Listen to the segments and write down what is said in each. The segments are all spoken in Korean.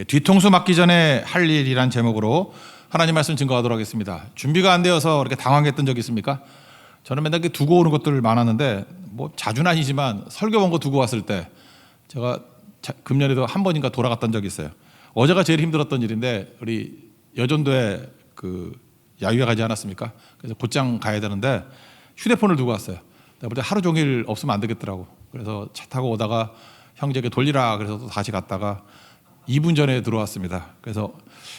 뒤통수 맞기 전에 할 일이란 제목으로 하나님 말씀 증거하도록 하겠습니다. 준비가 안 되어서 이렇게 당황했던 적 있습니까? 저는 맨날 두고 오는 것들 많았는데 뭐 자주는 아니지만 설교 본거 두고 왔을 때 제가 금년에도 한 번인가 돌아갔던 적이 있어요. 어제가 제일 힘들었던 일인데 우리 여전도에 그 야유회 가지 않았습니까? 그래서 곧장 가야 되는데 휴대폰을 두고 왔어요. 내가 하루 종일 없으면 안 되겠더라고. 그래서 차 타고 오다가 형제에게 돌리라 그래서 또 다시 갔다가 2분 전에 들어왔습니다. 그래서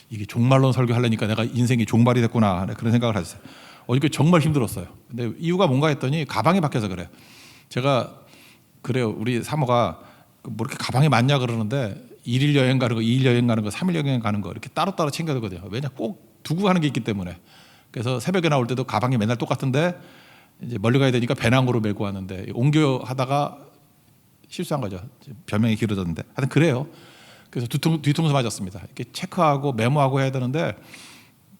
이게 종말론 설교하려니까 내가 인생이 종말이 됐구나 그런 생각을 했어요. 어저께 정말 힘들었어요. 근데 이유가 뭔가 했더니 가방이 바뀌어서 그래요. 제가 그래요. 우리 사모가 뭐 이렇게 가방이 많냐 그러는데 1일 여행 가는 거, 2일 여행 가는 거, 3일 여행 가는 거 이렇게 따로따로 챙겨두거든요. 왜냐 꼭 두고 가는 게 있기 때문에. 그래서 새벽에 나올 때도 가방이 맨날 똑같은데 이제 멀리 가야 되니까 배낭으로 메고 왔는데 옮겨 하다가 실수한 거죠. 변명이 길어졌는데 하여튼 그래요. 그래서 뒤통수 맞았습니다. 이렇게 체크하고 메모하고 해야 되는데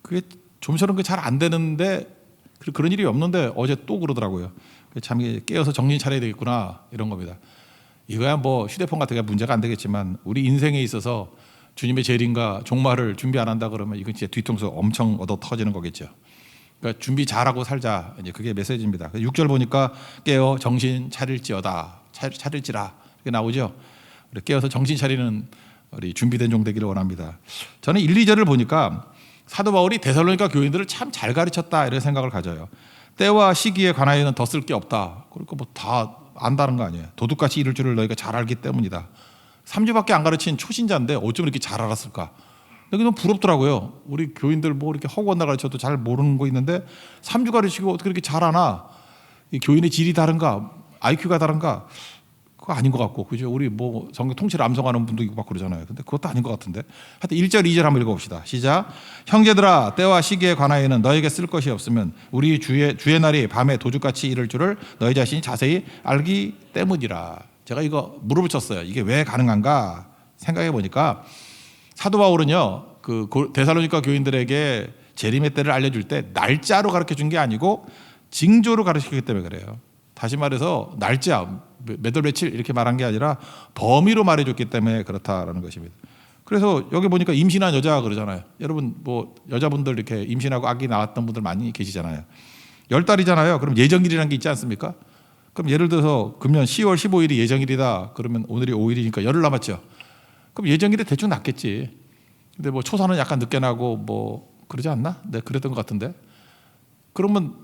그게 좀처럼 잘 안 되는데 그런 일이 없는데 어제 또 그러더라고요. 참 깨어서 정신 차려야 되겠구나 이런 겁니다. 이거야 뭐 휴대폰 같은 게 문제가 안 되겠지만 우리 인생에 있어서 주님의 재림과 종말을 준비 안 한다 그러면 이건 진짜 뒤통수 엄청 얻어 터지는 거겠죠. 그러니까 준비 잘하고 살자. 이제 그게 메시지입니다. 6절 보니까 깨어 정신 차릴지어다. 차릴지라 이렇게 나오죠. 깨어서 정신 차리는 우리 준비된 종 되기를 원합니다. 저는 1, 2절을 보니까 사도 바울이 데살로니가 교인들을 참 잘 가르쳤다 이런 생각을 가져요. 때와 시기에 관하여는 더 쓸 게 없다. 그러니까 뭐 다 안다는 거 아니에요. 도둑같이 이룰 줄을 너희가 잘 알기 때문이다. 3주밖에 안 가르친 초신자인데 어쩜 이렇게 잘 알았을까? 여기 너무 부럽더라고요. 우리 교인들 뭐 이렇게 허구한다 가르쳐도 잘 모르는 거 있는데 3주 가르치고 어떻게 이렇게 잘 아나? 이 교인의 질이 다른가? IQ가 다른가? 그거 아닌 것 같고, 그죠? 우리 뭐 성경 통째로 암송하는 분도 있고 막 그러잖아요. 근데 그것도 아닌 것 같은데. 하여튼 1절, 2절 한번 읽어봅시다. 시작. 형제들아, 때와 시기에 관하여는 너에게 쓸 것이 없으면 우리 주의 날이 밤에 도둑같이 이를 줄을 너희 자신이 자세히 알기 때문이라. 제가 이거 물어붙였어요. 이게 왜 가능한가? 생각해 보니까 사도 바울은요, 그 데살로니가 교인들에게 재림의 때를 알려줄 때 날짜로 가르쳐 준 게 아니고 징조로 가르치기 때문에 그래요. 다시 말해서 날짜, 몇 월 며칠 이렇게 말한 게 아니라 범위로 말해줬기 때문에 그렇다라는 것입니다. 그래서 여기 보니까 임신한 여자 그러잖아요. 여러분 뭐 여자분들 이렇게 임신하고 아기 낳았던 분들 많이 계시잖아요. 10달이잖아요. 그럼 예정일이라는 게 있지 않습니까? 그럼 예를 들어서 금년 10월 15일이 예정일이다. 그러면 오늘이 5일이니까 열흘 남았죠. 그럼 예정일에 대충 났겠지. 근데 뭐 초사는 약간 늦게 나고 뭐 그러지 않나? 네, 그랬던 것 같은데. 그러면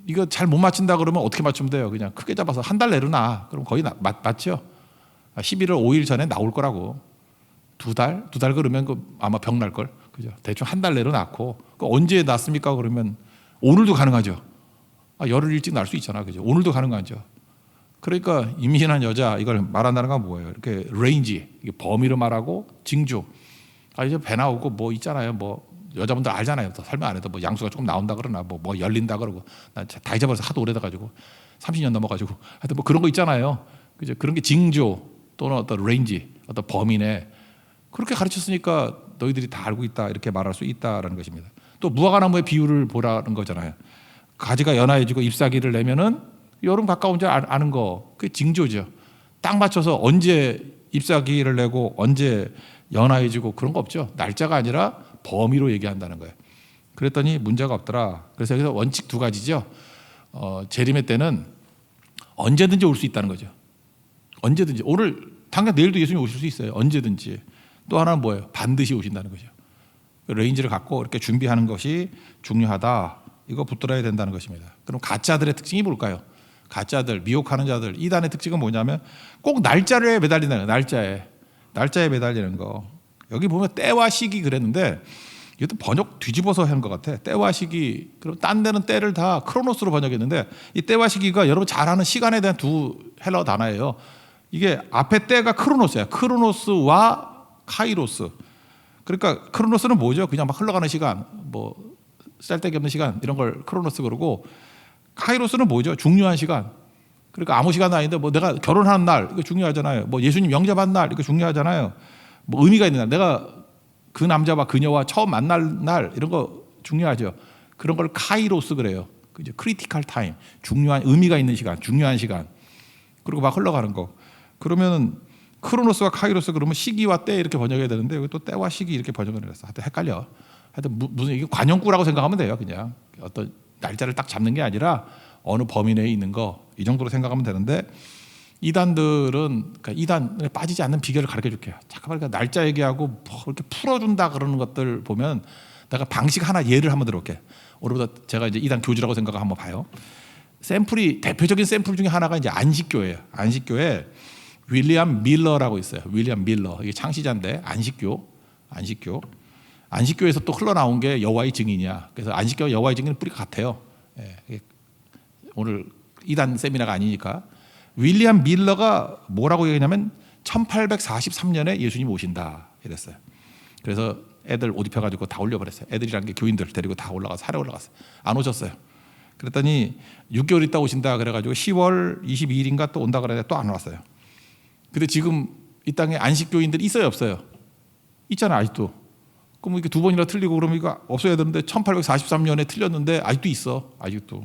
이거 잘 못 맞춘다 그러면 어떻게 맞추면 돼요? 그냥 크게 잡아서 한 달 내려놔. 그럼 거의 맞죠? 11월 5일 전에 나올 거라고. 두 달 그러면 아마 병 날 걸. 그죠? 대충 한 달 내려놨고 언제 났습니까? 그러면 오늘도 가능하죠. 열흘 일찍 날 수 있잖아. 그죠? 오늘도 가능하죠. 그러니까 임신한 여자 이걸 말한다는 건 뭐예요? 이렇게 레인지, 이게 범위로 말하고 징조. 이제 배 나오고 뭐 있잖아요. 뭐 여자분들 알잖아요. 더 설명 안 해도 뭐 양수가 조금 나온다 그러나 뭐 열린다 그러고 나 다 잊어버려서 하도 오래돼 가지고 30년 넘어가지고 하여튼 뭐 그런 거 있잖아요. 그죠? 그런 게 징조 또는 어떤 레인지, 어떤 범위네. 그렇게 가르쳤으니까 너희들이 다 알고 있다 이렇게 말할 수 있다라는 것입니다. 또 무화과나무의 비율을 보라는 거잖아요. 가지가 연화해지고 잎사귀를 내면은 여름 가까운 줄 아는 거, 그게 징조죠. 딱 맞춰서 언제 잎사귀를 내고 언제 연화해지고 그런 거 없죠. 날짜가 아니라 범위로 얘기한다는 거예요. 그랬더니 문제가 없더라. 그래서 여기서 원칙 두 가지죠. 재림의 때는 언제든지 올 수 있다는 거죠. 언제든지. 오늘 당장 내일도 예수님 오실 수 있어요. 언제든지. 또 하나는 뭐예요? 반드시 오신다는 거죠. 레인지를 갖고 이렇게 준비하는 것이 중요하다. 이거 붙들어야 된다는 것입니다. 그럼 가짜들의 특징이 뭘까요? 가짜들, 미혹하는 자들, 이단의 특징은 뭐냐면 꼭 날짜에 매달리는 거예요. 날짜에 매달리는 거. 여기 보면 때와 시기 그랬는데 이것도 번역 뒤집어서 한 것 같아. 때와 시기. 그럼 딴 데는 때를 다 크로노스로 번역했는데 이 때와 시기가 여러분 잘 아는 시간에 대한 두 헬라어 단어예요. 이게 앞에 때가 크로노스야. 크로노스와 카이로스. 그러니까 크로노스는 뭐죠? 그냥 막 흘러가는 시간, 뭐 쓸데기 없는 시간 이런 걸 크로노스 그러고 카이로스는 뭐죠? 중요한 시간. 그러니까 아무 시간도 아닌데 뭐 내가 결혼하는 날 이거 중요하잖아요. 뭐 예수님 영접한 날 이거 중요하잖아요. 뭐 의미가 있는 날, 내가 그 남자와 그녀와 처음 만날 날 이런 거 중요하죠. 그런 걸 카이로스 그래요. 그죠? 크리티컬 타임, 중요한 의미가 있는 시간, 중요한 시간. 그리고 막 흘러가는 거. 그러면은 크로노스와 카이로스 그러면 시기와 때 이렇게 번역해야 되는데 여기 또 때와 시기 이렇게 번역을 했어. 하여튼 헷갈려. 하여튼 무슨 이게 관용구라고 생각하면 돼요. 그냥 어떤 날짜를 딱 잡는 게 아니라 어느 범위 내에 있는 거 이 정도로 생각하면 되는데 이단들은 그러니까 이단에 빠지지 않는 비결을 가르쳐 줄게요. 잠깐만 그러니까 날짜 얘기하고 뭐 이렇게 풀어준다 그러는 것들 보면 내가 방식 하나 예를 한번 들어볼게. 오늘부터 제가 이제 이단 교주라고 생각하고 한번 봐요. 샘플이 대표적인 샘플 중에 하나가 이제 안식교예요. 안식교에 윌리엄 밀러라고 있어요. 윌리엄 밀러 이게 창시자인데 안식교에서 또 흘러나온 게 여호와의 증인이야. 그래서 안식교와 여호와의 증인은 뿌리가 같아요. 예, 오늘 이단 세미나가 아니니까 윌리엄 밀러가 뭐라고 얘기하냐면 1843년에 예수님 오신다 이랬어요. 그래서 애들 옷 입혀가지고 다 올려버렸어요. 애들이란 게 교인들 데리고 다 올라가서 산에 올라갔어요. 안 오셨어요. 그랬더니 6개월 있다 오신다 그래가지고 10월 22일인가 또 온다 그랬는데 또 안 왔어요. 근데 지금 이 땅에 안식교인들이 있어요 없어요? 있잖아요 아직도. 그럼 이렇게 두 번이나 틀리고 그러면 이거 없어야 되는데 1843년에 틀렸는데 아직도 있어. 아직도.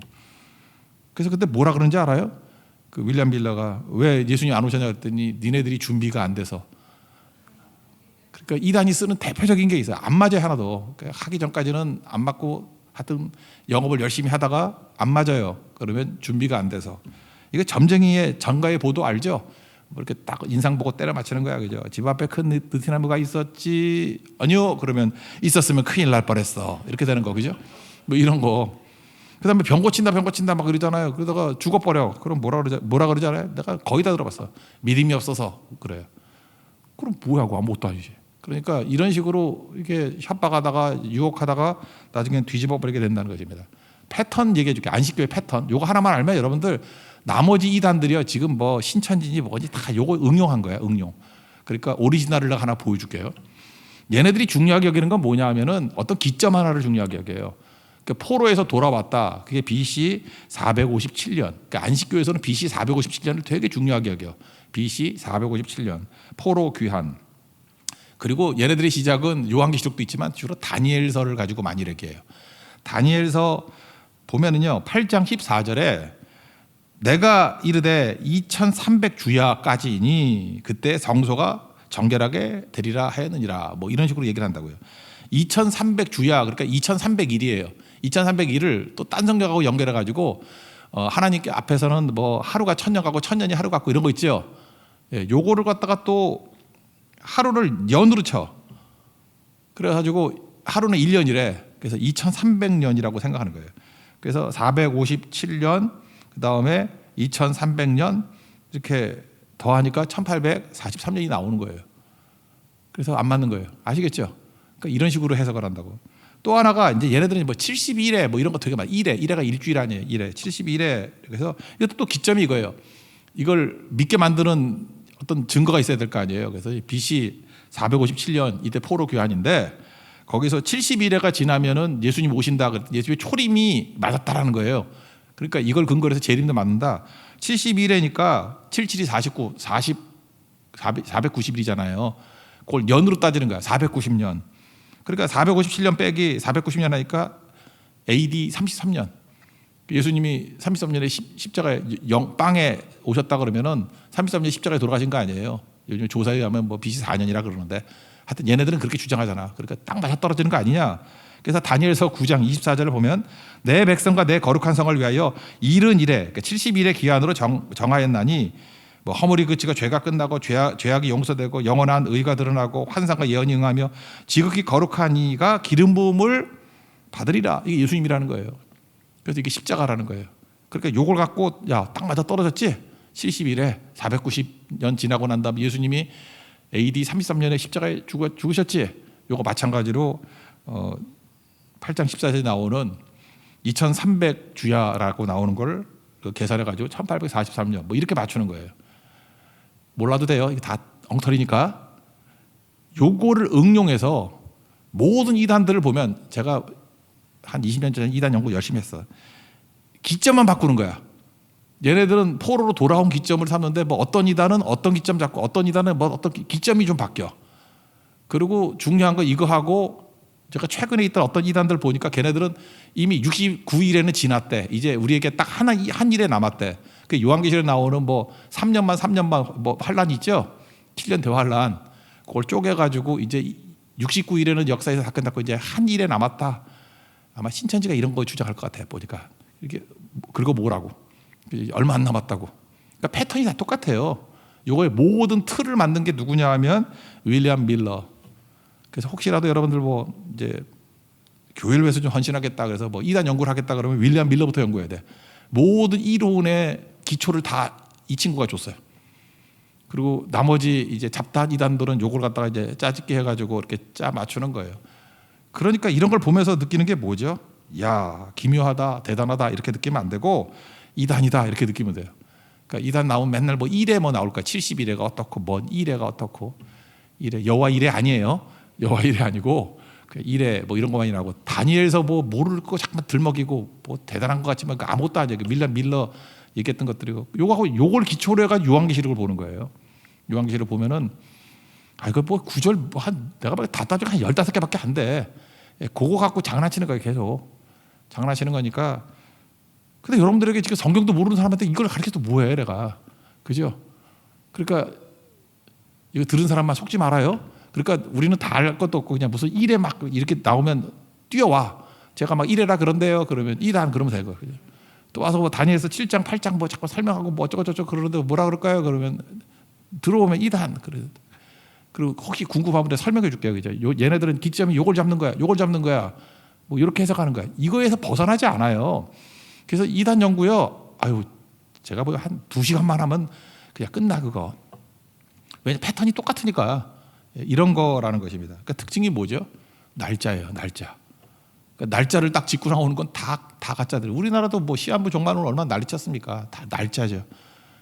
그래서 그때 뭐라 그런지 알아요? 그 윌리엄 밀러가 왜 예수님 안 오셨냐 그랬더니 니네들이 준비가 안 돼서. 그러니까 이단이 쓰는 대표적인 게 있어요. 안 맞아요 하나도. 그러니까 하기 전까지는 안 맞고 하여튼 영업을 열심히 하다가 안 맞아요. 그러면 준비가 안 돼서. 이거 점쟁이의 전가의 보도 알죠? 뭐 이렇게 딱 인상 보고 때려 맞추는 거야, 그죠? 집 앞에 큰 느티나무가 있었지? 아니요. 그러면 있었으면 큰일 날 뻔했어. 이렇게 되는 거, 그죠? 뭐 이런 거. 그다음에 병 고친다 막 그러잖아요. 그러다가 죽어버려. 그럼 뭐라 그러지 않아요? 내가 거의 다 들어봤어. 믿음이 없어서 그래요. 그럼 뭐야, 그 아무것도 아니지. 그러니까 이런 식으로 이렇게 협박하다가 유혹하다가 나중엔 뒤집어 버리게 된다는 것입니다. 패턴 얘기해 줄게. 안식교의 패턴. 요거 하나만 알면 여러분들 나머지 이단들이요 지금 뭐 신천지니 뭐지 다 요거 응용한 거야. 응용. 그러니까 오리지널을 하나 보여줄게요. 얘네들이 중요하게 여기는 건 뭐냐 하면은 어떤 기점 하나를 중요하게 여겨요. 그러니까 포로에서 돌아왔다. 그게 BC 457년. 그러니까 안식교에서는 BC 457년을 되게 중요하게 여겨. BC 457년 포로 귀환. 그리고 얘네들의 시작은 요한계시록도 있지만 주로 다니엘서를 가지고 많이 얘기해요. 다니엘서 보면은요 8장 14절에 내가 이르되 2300주야까지니 그때 성소가 정결하게 되리라 하였느니라. 뭐 이런 식으로 얘기를 한다고요. 2300주야 그러니까 2300일이에요. 2300일을 또 딴 성경하고 연결해 가지고 하나님께 앞에서는 뭐 하루가 천년 같고 천년이 하루 같고 이런 거 있죠. 예, 요거를 갖다가 또 하루를 년으로 쳐. 그래가지고 하루는 1년이래. 그래서 2300년이라고 생각하는 거예요. 그래서 457년 그 다음에 2300년 이렇게 더하니까 1843년이 나오는 거예요. 그래서 안 맞는 거예요. 아시겠죠? 그러니까 이런 식으로 해석을 한다고. 또 하나가 이제 얘네들은 뭐 72일에 뭐 이런 거 되게 많아. 1회가 일주일 아니에요. 1회 72일에. 그래서 이것도 또 기점이 이거예요. 이걸 믿게 만드는 어떤 증거가 있어야 될 거 아니에요. 그래서 BC 457년 이때 포로 교환인데 거기서 72일회가 지나면은 예수님 오신다. 예수님의 초림이 맞았다라는 거예요. 그러니까 이걸 근거로 해서 재림도 맞는다. 72일회니까 77이 49, 490일이잖아요. 그걸 년으로 따지는 거야. 490년. 그러니까 457년 빼기 490년 하니까 AD 33년. 예수님이 33년에 십자가에 빵에 오셨다 그러면은 33년에 십자가에 돌아가신 거 아니에요. 요즘 조사에 가면 뭐 BC 4년이라 그러는데 하여튼 얘네들은 그렇게 주장하잖아. 그러니까 딱 맞아 떨어지는 거 아니냐. 그래서 다니엘서 9장 24절을 보면 내 백성과 내 거룩한 성을 위하여 70일에 그러니까 70일의 기한으로 정하였나니 뭐 허물이 그치고 죄가 끝나고 죄악이 용서되고 영원한 의가 드러나고 환상과 예언이 응하며 지극히 거룩한 이가 기름 부음을 받으리라. 이게 예수님이라는 거예요. 그래서 이게 십자가라는 거예요. 그러니까 요걸 갖고 야, 딱 맞아 떨어졌지? 70일에 490년 지나고 난 다음 예수님이 AD 33년에 십자가에 죽으셨지? 요거 마찬가지로 8장 14절에 나오는 2300주야라고 나오는 걸 계산해 가지고 1843년 뭐 이렇게 맞추는 거예요. 몰라도 돼요. 이게 다 엉터리니까. 요거를 응용해서 모든 이단들을 보면 제가 한 20년 전에 이단 연구 열심히 했어. 기점만 바꾸는 거야. 얘네들은 포로로 돌아온 기점을 삼는데 뭐 어떤 이단은 어떤 기점 잡고 어떤 이단은 뭐 어떤 기점이 좀 바뀌어. 그리고 중요한 거 이거 하고 제가 최근에 있던 어떤 이단들 보니까 걔네들은 이미 69일에는 지났대. 이제 우리에게 딱 한 일에 남았대. 그 요한계시록에 나오는 뭐 3년만 뭐 환란이 있죠. 7년 대환란 그걸 쪼개가지고 이제 69일에는 역사에서 다 끝났고 이제 한 일에 남았다. 아마 신천지가 이런 거 주장할 것 같아요. 보니까 이게 그리고 뭐라고 얼마 안 남았다고. 그러니까 패턴이 다 똑같아요. 요거의 모든 틀을 만든 게 누구냐 하면 윌리엄 밀러. 그래서 혹시라도 여러분들 뭐 이제 교회를 위해서 좀 헌신하겠다 그래서 뭐 이단 연구를 하겠다 그러면 윌리엄 밀러부터 연구해야 돼. 모든 이론의 기초를 다 이 친구가 줬어요. 그리고 나머지 이제 잡단 이단들은 요걸 갖다가 이제 짜집게 해가지고 이렇게 짜 맞추는 거예요. 그러니까 이런 걸 보면서 느끼는 게 뭐죠? 야, 기묘하다, 대단하다 이렇게 느끼면 안 되고 이단이다 이렇게 느끼면 돼요. 그러니까 이단 나오면 맨날 뭐 1회 뭐 나올 거야. 71회가 어떻고 뭔 1회가 어떻고 1회 여호와 1회 아니에요. 여호와 1회 아니고 1회 뭐 이런 거만이 나오고 다니엘서 뭐 모를 거 잠깐 들먹이고 뭐 대단한 것 같지만 아무것도 아니에요. 밀러 얘기했던 것들이고 요걸 기초로 해가 요한계시록을 보는 거예요. 요한계시록 보면은 이거 뭐 구절 뭐 한 내가 봐도 다 따지고 한 15개밖에 안 돼. 그거 갖고 장난치는 거예요. 계속 장난치는 거니까. 근데 여러분들에게 지금 성경도 모르는 사람한테 이걸 가르쳐도 뭐해 내가. 그죠? 그러니까 이거 들은 사람만 속지 말아요. 그러니까 우리는 다 알 것도 없고 그냥 무슨 일에 막 이렇게 나오면 뛰어와. 제가 막 이래라 그런데요. 그러면 이단 그러면 되고. 그죠? 또 와서 뭐 다니엘서 7장 8장 뭐 자꾸 설명하고 뭐 어쩌고저쩌고 그러는데 뭐라 그럴까요? 그러면 들어오면 이단 그래. 그리고 혹시 궁금하면 설명해 줄게요. 그죠? 얘네들은 기점이 요걸 잡는 거야. 요걸 잡는 거야. 뭐 이렇게 해석하는 거야. 이거에서 벗어나지 않아요. 그래서 이단 연구요. 제가 뭐 한 2시간만 하면 그냥 끝나 그거. 왜냐 패턴이 똑같으니까. 이런 거라는 것입니다. 그러니까 특징이 뭐죠? 날짜예요. 날짜. 그러니까 날짜를 딱 짚고 나오는 건 다 가짜들. 우리나라도 뭐 시한부 종말은 얼마나 난리쳤습니까? 다 날짜죠.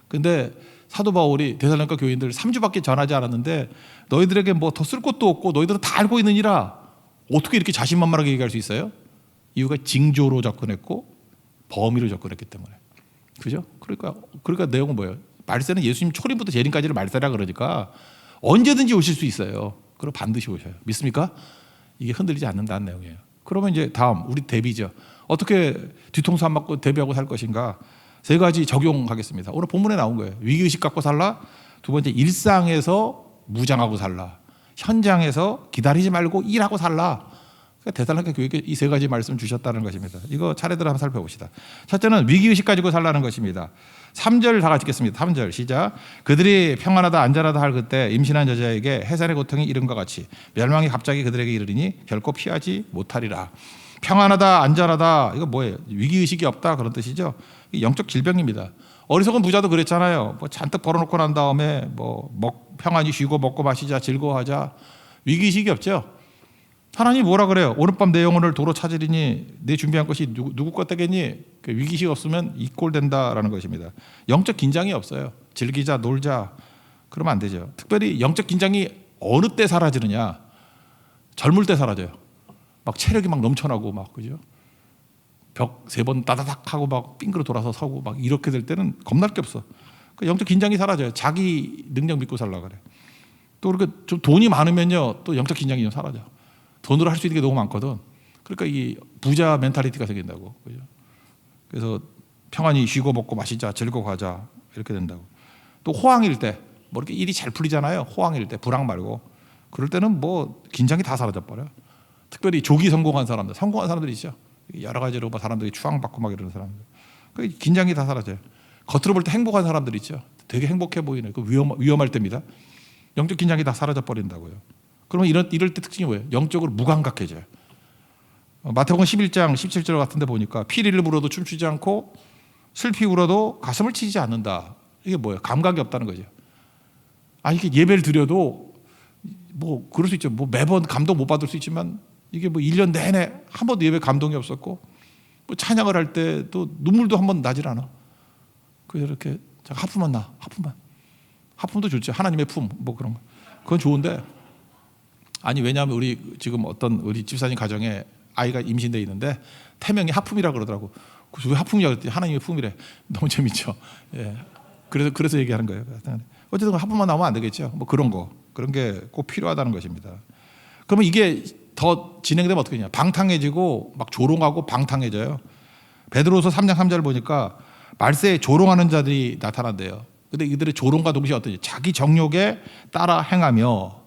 근데 사도 바울이 데살로니가 교인들 3주밖에 전하지 않았는데 너희들에게 뭐 더 쓸 것도 없고 너희들은 다 알고 있느니라. 어떻게 이렇게 자신만만하게 얘기할 수 있어요? 이유가 징조로 접근했고 범위로 접근했기 때문에. 그죠? 그러니까 내용은 뭐예요? 말세는 예수님 초림부터 재림까지를 말세라 그러니까 언제든지 오실 수 있어요. 그리고 반드시 오셔요. 믿습니까? 이게 흔들리지 않는다는 내용이에요. 그러면 이제 다음 우리 대비죠. 어떻게 뒤통수 안 맞고 대비하고 살 것인가? 3가지 적용하겠습니다. 오늘 본문에 나온 거예요. 위기의식 갖고 살라. 2번째 일상에서 무장하고 살라. 현장에서 기다리지 말고 일하고 살라. 그러니까 데살로니가 교회에 이 3가지 말씀 주셨다는 것입니다. 이거 차례대로 한번 살펴봅시다. 첫째는 위기의식 가지고 살라는 것입니다. 3절 다 같이 읽겠습니다. 3절 시작. 그들이 평안하다 안전하다 할 그때 임신한 여자에게 해산의 고통이 이름과 같이 멸망이 갑자기 그들에게 이르리니 결코 피하지 못하리라. 평안하다 안전하다 이거 뭐예요? 위기의식이 없다 그런 뜻이죠. 영적 질병입니다. 어리석은 부자도 그랬잖아요. 뭐 잔뜩 벌어놓고 난 다음에 평안히 쉬고 먹고 마시자 즐거워하자. 위기의식이 없죠. 하나님 뭐라 그래요? 오늘 밤 내 영혼을 도로 찾으리니 내 준비한 것이 누구 것 되겠니? 그 위기의식 없으면 이 꼴 된다라는 것입니다. 영적 긴장이 없어요. 즐기자 놀자 그러면 안 되죠. 특별히 영적 긴장이 어느 때 사라지느냐? 젊을 때 사라져요. 막 체력이 막 넘쳐나고 막 그죠? 벽 3번 따다닥 하고 막 빙그러 돌아서 서고 막 이렇게 될 때는 겁날 게 없어. 그 영적 긴장이 사라져요. 자기 능력 믿고 살라 그래. 또 그렇게 좀 돈이 많으면요 또 영적 긴장이 좀 사라져. 돈으로 할 수 있는 게 너무 많거든. 그러니까 이 부자 멘탈리티가 생긴다고. 그죠? 그래서 평안히 쉬고 먹고 마시자 즐거워하자 이렇게 된다고. 또 호황일 때 뭐 이렇게 일이 잘 풀리잖아요. 호황일 때 불황 말고 그럴 때는 뭐 긴장이 다 사라져 버려. 특별히 조기 성공한 사람들이 있죠. 여러 가지로 뭐 사람들이 추앙받고 막 이러는 사람들. 그 긴장이 다 사라져요. 겉으로 볼 때 행복한 사람들 있죠. 되게 행복해 보이는 그 위험할 때입니다. 영적 긴장이 다 사라져 버린다고요. 그러면 이럴 때 특징이 뭐예요? 영적으로 무감각해져요. 마태복음 11장 17절 같은 데 보니까 피리를 불어도 춤추지 않고 슬피 울어도 가슴을 치지 않는다. 이게 뭐예요? 감각이 없다는 거죠. 이게 예배를 드려도 뭐 그럴 수 있죠. 뭐 매번 감동 못 받을 수 있지만 이게 뭐 1년 내내 한 번도 예배 감동이 없었고 뭐 찬양을 할 때도 눈물도 한 번 나질 않아. 그래서 이렇게 하품만 나. 하품도 좋죠. 하나님의 품 뭐 그런 거. 그건 좋은데 왜냐하면 우리 지금 우리 집사님 가정에 아이가 임신돼 있는데 태명이 하품이라고 그러더라고. 왜 하품이라고 그랬더니 하나님의 품이래. 너무 재밌죠. 예. 그래서 얘기하는 거예요. 어쨌든 하품만 나오면 안 되겠죠. 뭐 그런 게 꼭 필요하다는 것입니다. 그러면 이게 더 진행되면 어떻게 되냐? 방탕해지고 막 조롱하고 방탕해져요. 베드로서 3장 3절 보니까 말세에 조롱하는 자들이 나타난대요. 근데 이들의 조롱과 동시에 어떠지? 자기 정욕에 따라 행하며,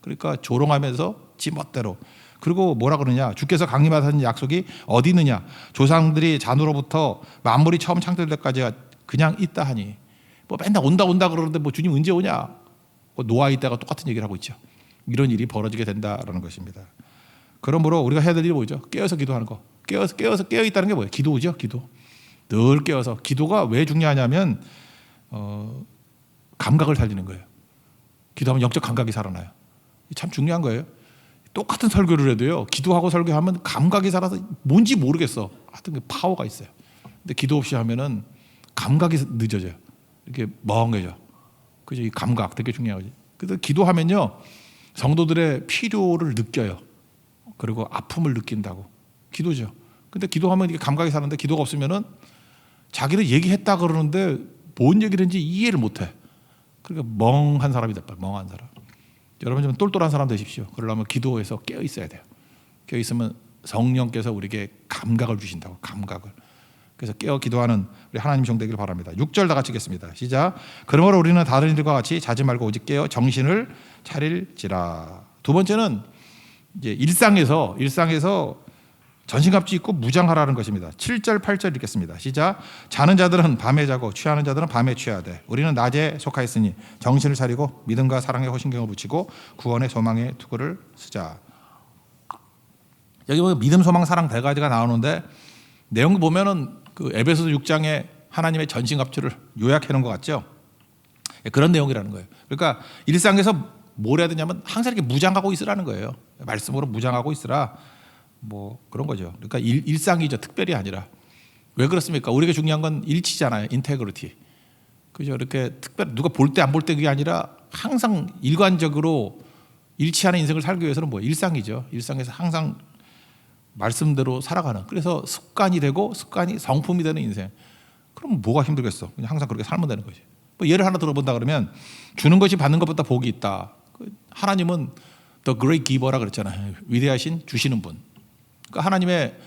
그러니까 조롱하면서 지 멋대로. 그리고 뭐라 그러냐? 주께서 강림하신 약속이 어디 있느냐? 조상들이 잔으로부터 만물이 처음 창조될 때까지가 그냥 있다 하니. 뭐 맨날 온다 그러는데 뭐 주님 언제 오냐? 노아 이때가 똑같은 얘기를 하고 있죠. 이런 일이 벌어지게 된다라는 것입니다. 그러므로 우리가 해야 될 일이 뭐죠? 깨어서 기도하는 거. 깨어서 깨어 있다는 게 뭐예요? 기도죠, 기도. 늘 깨어서. 기도가 왜 중요하냐면 감각을 살리는 거예요. 기도하면 영적 감각이 살아나요. 참 중요한 거예요. 똑같은 설교를 해도요, 기도하고 설교하면 감각이 살아서 뭔지 모르겠어. 하여튼 그 파워가 있어요. 근데 기도 없이 하면은 감각이 늦어져요. 이렇게 멍해져. 그죠? 이 감각 되게 중요하지. 그래서 기도하면요, 성도들의 필요를 느껴요. 그리고 아픔을 느낀다고. 기도죠. 근데 기도하면 이게 감각이 사는데 기도가 없으면은 자기를 얘기했다 그러는데 뭔 얘기를 했는지 이해를 못해. 그러니까 멍한 사람이 됐다. 멍한 사람. 여러분 좀 똘똘한 사람 되십시오. 그러려면 기도해서 깨어 있어야 돼요. 깨어 있으면 성령께서 우리에게 감각을 주신다고. 감각을. 그래서 깨어 기도하는 우리 하나님 종 되기를 바랍니다. 6절 다 같이 읽겠습니다. 시작. 그러므로 우리는 다른 이들과 같이 자지 말고 오직 깨어 정신을 차릴지라. 두 번째는 이제 일상에서 전신갑주 입고 무장하라는 것입니다. 7절 8절 읽겠습니다. 시작. 자는 자들은 밤에 자고 취하는 자들은 밤에 취하되 우리는 낮에 속하였으니 정신을 차리고 믿음과 사랑에 호신경을 붙이고 구원의 소망의 투구를 쓰자. 여기 보면 믿음, 소망, 사랑 네 가지가 나오는데 내용 보면은 그 에베소서 6장에 하나님의 전신갑주를 요약해 놓은 것 같죠. 그런 내용이라는 거예요. 그러니까 일상에서 뭘 해야 되냐면 항상 이렇게 무장하고 있으라는 거예요. 말씀으로 무장하고 있으라. 뭐 그런 거죠. 그러니까 일상이죠. 특별히 아니라. 왜 그렇습니까? 우리에게 중요한 건 일치잖아요. 인테그리티. 그죠? 이렇게 특별 누가 볼 때 안 볼 때 그게 아니라 항상 일관적으로 일치하는 인생을 살기 위해서는 뭐 일상이죠. 일상에서 항상 말씀대로 살아가는. 그래서 습관이 되고 습관이 성품이 되는 인생. 그럼 뭐가 힘들겠어? 그냥 항상 그렇게 살면 되는 거지. 뭐 예를 하나 들어본다 그러면 주는 것이 받는 것보다 복이 있다. 하나님은 The Great Giver라 그랬잖아요. 위대하신 주시는 분. 그러니까 하나님의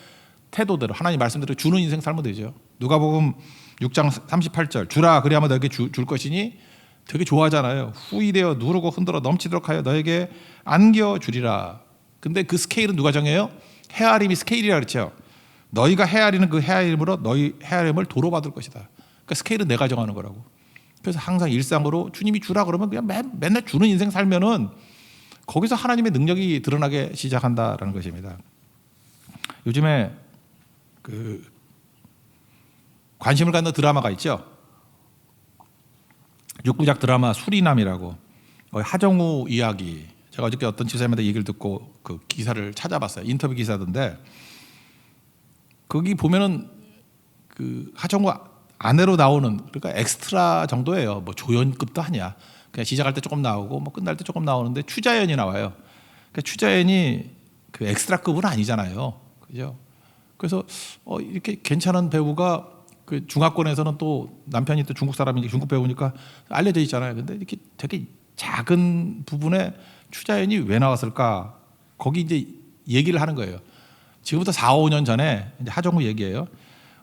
태도대로 하나님 말씀대로 주는 인생 살면 되죠. 누가복음 6장 38절 주라 그리하면 너에게 줄 것이니 되게 좋아하잖아요. 후이되어 누르고 흔들어 넘치도록 하여 너에게 안겨주리라. 근데 그 스케일은 누가 정해요? 헤아림이 스케일이라 그랬죠. 너희가 헤아리는 그 헤아림으로 너희 헤아림을 도로 받을 것이다. 그러니까 스케일은 내가 정하는 거라고. 그래서 항상 일상으로 주님이 주라 그러면 그냥 맨날 주는 인생 살면은 거기서 하나님의 능력이 드러나게 시작한다라는 것입니다. 요즘에 그 관심을 갖는 드라마가 있죠. 6부작 드라마 수리남이라고. 하정우 이야기. 제가 어저께 어떤 집사님한테 얘기를 듣고 그 기사를 찾아봤어요. 인터뷰 기사던데 거기 보면은 그 하정우 아내로 나오는 그러니까 엑스트라 정도예요. 뭐 조연급도 아니야. 그냥 시작할 때 조금 나오고 뭐 끝날 때 조금 나오는데 추자연이 나와요. 그러니까 추자연이 그 엑스트라급은 아니잖아요. 그죠? 그래서 이렇게 괜찮은 배우가 그 중화권에서는 또 남편이 또 중국 사람이니까 중국 배우니까 알려져 있잖아요. 근데 이렇게 되게 작은 부분에 추자연이 왜 나왔을까? 거기 이제 얘기를 하는 거예요. 지금부터 4, 5년 전에 이제 하정우 얘기예요.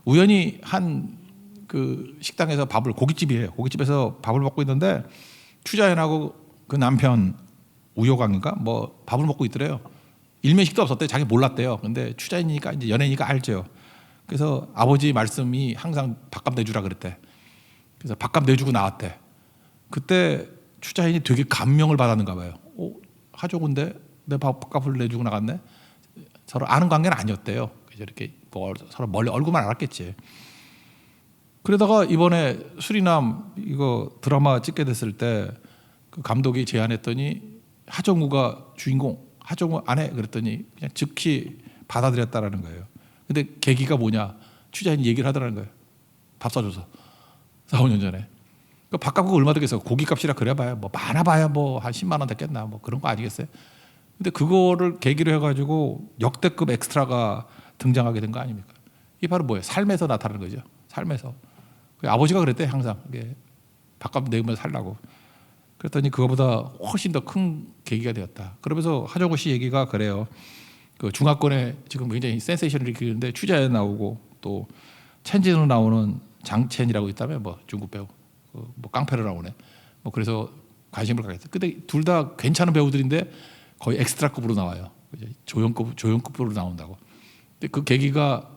우연히 한 그 식당에서 고깃집이에요. 고깃집에서 밥을 먹고 있는데 추자연하고 그 남편 우효광인가 뭐 밥을 먹고 있더래요. 일면식도 없었대요. 자기 몰랐대요. 근데 추자연이니까 이제 연예인이니까 알죠. 그래서 아버지 말씀이 항상 밥값 내주라 그랬대. 그래서 밥값 내주고 나왔대. 그때 추자연이 되게 감명을 받았는가 봐요. 하정우인데 내 밥값을 내주고 나갔네. 서로 아는 관계는 아니었대요. 그래서 이렇게 뭐 서로 멀리 얼굴만 알았겠지. 그러다가 이번에 수리남 이거 드라마 찍게 됐을 때 그 감독이 제안했더니 하정우가 주인공, 하정우 안 해 그랬더니 그냥 즉시 받아들였다라는 거예요. 근데 계기가 뭐냐? 추자연이 얘기를 하더라는 거예요. 밥 사줘서 4, 5년 전에. 그 밥값이 얼마 되겠어? 고기값이라 그래봐야 뭐 많아봐야 뭐 한 10만 원 됐겠나 뭐 그런 거 아니겠어요? 근데 그거를 계기로 해가지고 역대급 엑스트라가 등장하게 된 거 아닙니까? 이게 바로 뭐예요? 삶에서 나타나는 거죠. 삶에서. 아버지가 그랬대 항상 이게 밥값 내면서 살라고. 그랬더니 그거보다 훨씬 더 큰 계기가 되었다. 그러면서 하정우 씨 얘기가 그래요. 그 중화권에 지금 굉장히 센세이션을 일으키는데 추자연 나오고 또 첸진으로 나오는 장첸이라고 있다면 뭐 중국 배우 뭐 깡패를 나오네. 뭐 그래서 관심을 갖겠다. 근데 둘 다 괜찮은 배우들인데 거의 엑스트라급으로 나와요. 조연급으로 나온다고. 근데 그 계기가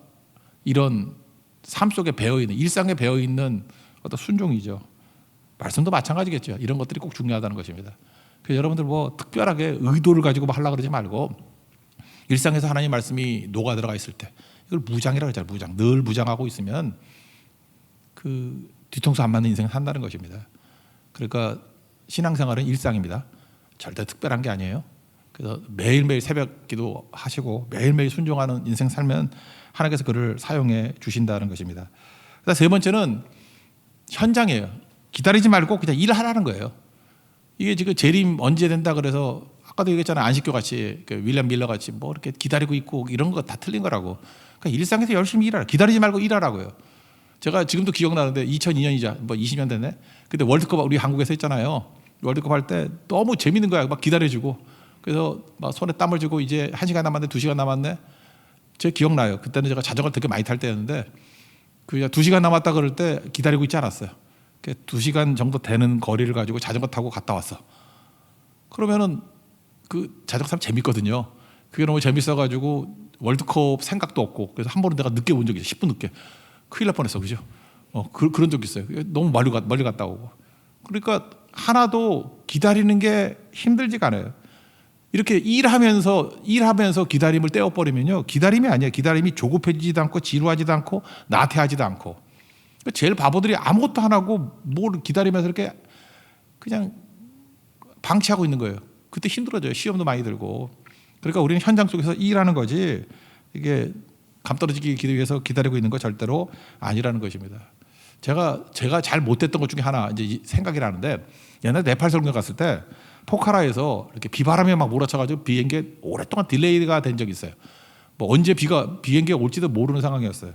이런 삶 속에 배어 있는 일상에 배어 있는 어떤 순종이죠. 말씀도 마찬가지겠죠. 이런 것들이 꼭 중요하다는 것입니다. 그래서 여러분들 뭐 특별하게 의도를 가지고 뭐 하려고 그러지 말고 일상에서 하나님 말씀이 녹아 들어가 있을 때 이걸 무장이라고 하잖아요. 무장. 늘 무장하고 있으면 그 뒤통수 안 맞는 인생을 산다는 것입니다. 그러니까 신앙생활은 일상입니다. 절대 특별한 게 아니에요. 그래서 매일매일 새벽 기도 하시고 매일매일 순종하는 인생 살면 하나님께서 그를 사용해 주신다는 것입니다. 세 번째는 현장이에요. 기다리지 말고 그냥 일하라는 거예요. 이게 지금 재림 언제 된다 그래서 아까도 얘기했잖아요. 안식교 같이 윌리엄 밀러 같이 뭐 이렇게 기다리고 있고 이런 거 다 틀린 거라고. 그러니까 일상에서 열심히 일하라. 기다리지 말고 일하라고요. 제가 지금도 기억나는데 2002년이자 뭐 20년 됐네. 그때 월드컵 우리 한국에서 했잖아요. 월드컵 할 때 너무 재밌는 거야. 막 기다려주고. 그래서 막 손에 땀을 쥐고 이제 1시간 남았네, 2시간 남았네. 제 기억나요. 그때는 제가 자전거를 되게 많이 탈 때였는데 그 2시간 남았다 그럴 때 기다리고 있지 않았어요. 2시간 정도 되는 거리를 가지고 자전거 타고 갔다 왔어. 그러면은 그 자전거 타면 재밌거든요. 그게 너무 재밌어가지고 월드컵 생각도 없고 그래서 한 번은 내가 늦게 온 적이 있어요. 10분 늦게. 큰일 날 뻔했어. 그죠? 그런 적 있어요. 너무 멀리 갔다 오고. 그러니까 하나도 기다리는 게 힘들지가 않아요. 이렇게 일하면서 기다림을 떼어버리면요. 기다림이 아니에요. 기다림이 조급해지지도 않고 지루하지도 않고 나태하지도 않고. 제일 바보들이 아무것도 안 하고 뭘 기다리면서 이렇게 그냥 방치하고 있는 거예요. 그때 힘들어져요. 시험도 많이 들고. 그러니까 우리는 현장 속에서 일하는 거지 이게 감떨어지기 위해서 기다리고 있는 거 절대로 아니라는 것입니다. 제가 잘 못했던 것 중에 하나 이제 생각이 나는데 옛날에 네팔 설교 갔을 때 포카라에서 이렇게 비바람에 막 몰아쳐가지고 비행기 오랫동안 딜레이가 된 적이 있어요. 뭐 언제 비행기가 올지도 모르는 상황이었어요.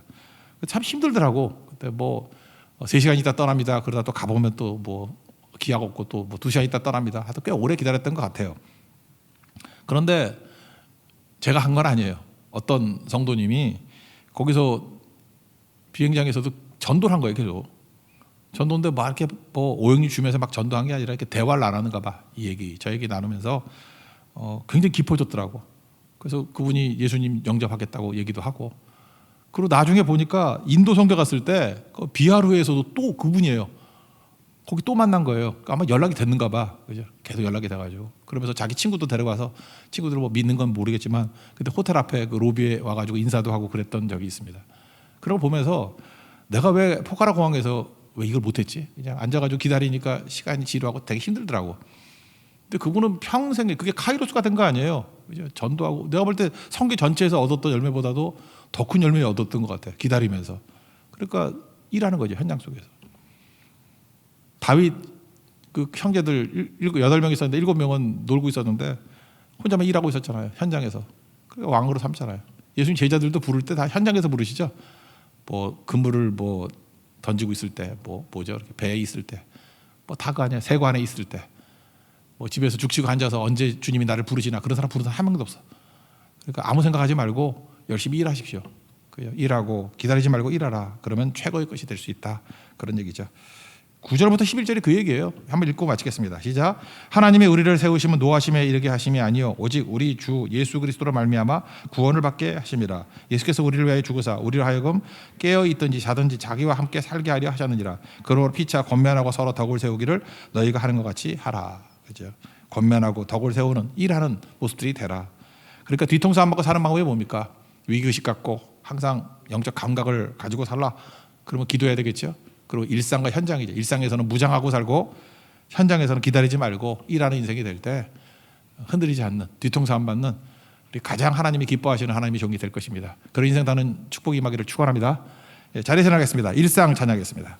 참 힘들더라고. 그때 뭐 3시간 있다 떠납니다. 그러다 또 가보면 또 뭐 기약 없고 또 뭐 2시간 있다 떠납니다. 하여튼 꽤 오래 기다렸던 것 같아요. 그런데 제가 한 건 아니에요. 어떤 성도님이 거기서 비행장에서도 전도를 한 거예요. 계속. 전도인데 막 이렇게 뭐 오영리 주면서 막 전도한 게 아니라 이렇게 대화를 안 하는가 봐. 이 얘기, 저 얘기 나누면서 굉장히 깊어졌더라고. 그래서 그분이 예수님 영접하겠다고 얘기도 하고. 그리고 나중에 보니까 인도 선교 갔을 때 비하루에서도 또 그분이에요. 거기 또 만난 거예요. 아마 연락이 됐는가 봐. 그죠? 계속 연락이 돼가지고. 그러면서 자기 친구도 데려가서 친구들 뭐 믿는 건 모르겠지만 그때 호텔 앞에 그 로비에 와가지고 인사도 하고 그랬던 적이 있습니다. 그런 거 보면서 내가 왜 포카라 공항에서 왜 이걸 못했지? 그냥 앉아가지고 기다리니까 시간이 지루하고 되게 힘들더라고. 근데 그분은 평생에 그게 카이로스가 된 거 아니에요. 그죠? 전도하고 내가 볼 때 성교 전체에서 얻었던 열매보다도 더 큰 열매를 얻었던 것 같아요. 기다리면서. 그러니까 일하는 거죠. 현장 속에서. 다윗 그 형제들 8명 있었는데 7명은 놀고 있었는데 혼자만 일하고 있었잖아요. 현장에서. 그러니까 왕으로 삼잖아요. 예수님 제자들도 부를 때 다 현장에서 부르시죠. 뭐 그물을 뭐 던지고 있을 때, 뭐죠? 이렇게 배에 있을 때, 뭐 다 그 아니야. 세관 안에 있을 때, 뭐 집에서 죽치고 앉아서 언제 주님이 나를 부르시나 그런 사람 부르는 사람 한 명도 없어. 그러니까 아무 생각하지 말고 열심히 일하십시오. 일하고 기다리지 말고 일하라. 그러면 최고의 것이 될 수 있다. 그런 얘기죠. 9절부터 11절이 그 얘기예요. 한번 읽고 마치겠습니다. 시작. 하나님이 우리를 세우시면 노하심에 이르게 하심이 아니요 오직 우리 주 예수 그리스도로 말미암아 구원을 받게 하심이라. 예수께서 우리를 위하여 죽으사 우리를 하여금 깨어 있든지 자든지 자기와 함께 살게 하려 하셨느니라. 그러므로 피차 권면하고 서로 덕을 세우기를 너희가 하는 것 같이 하라. 그죠? 권면하고 덕을 세우는 일하는 모습들이 되라. 그러니까 뒤통수 안 맞고 사는 방법이 뭡니까? 위기의식 갖고 항상 영적 감각을 가지고 살라. 그러면 기도해야 되겠죠. 그리고 일상과 현장이죠. 일상에서는 무장하고 살고 현장에서는 기다리지 말고 일하는 인생이 될 때 흔들리지 않는 뒤통수 안 맞는 우리 가장 하나님이 기뻐하시는 하나님의 종이 될 것입니다. 그런 인생 사는 축복이 임하기를 축원합니다. 자리에 일어나겠습니다. 일상 찬양하겠습니다.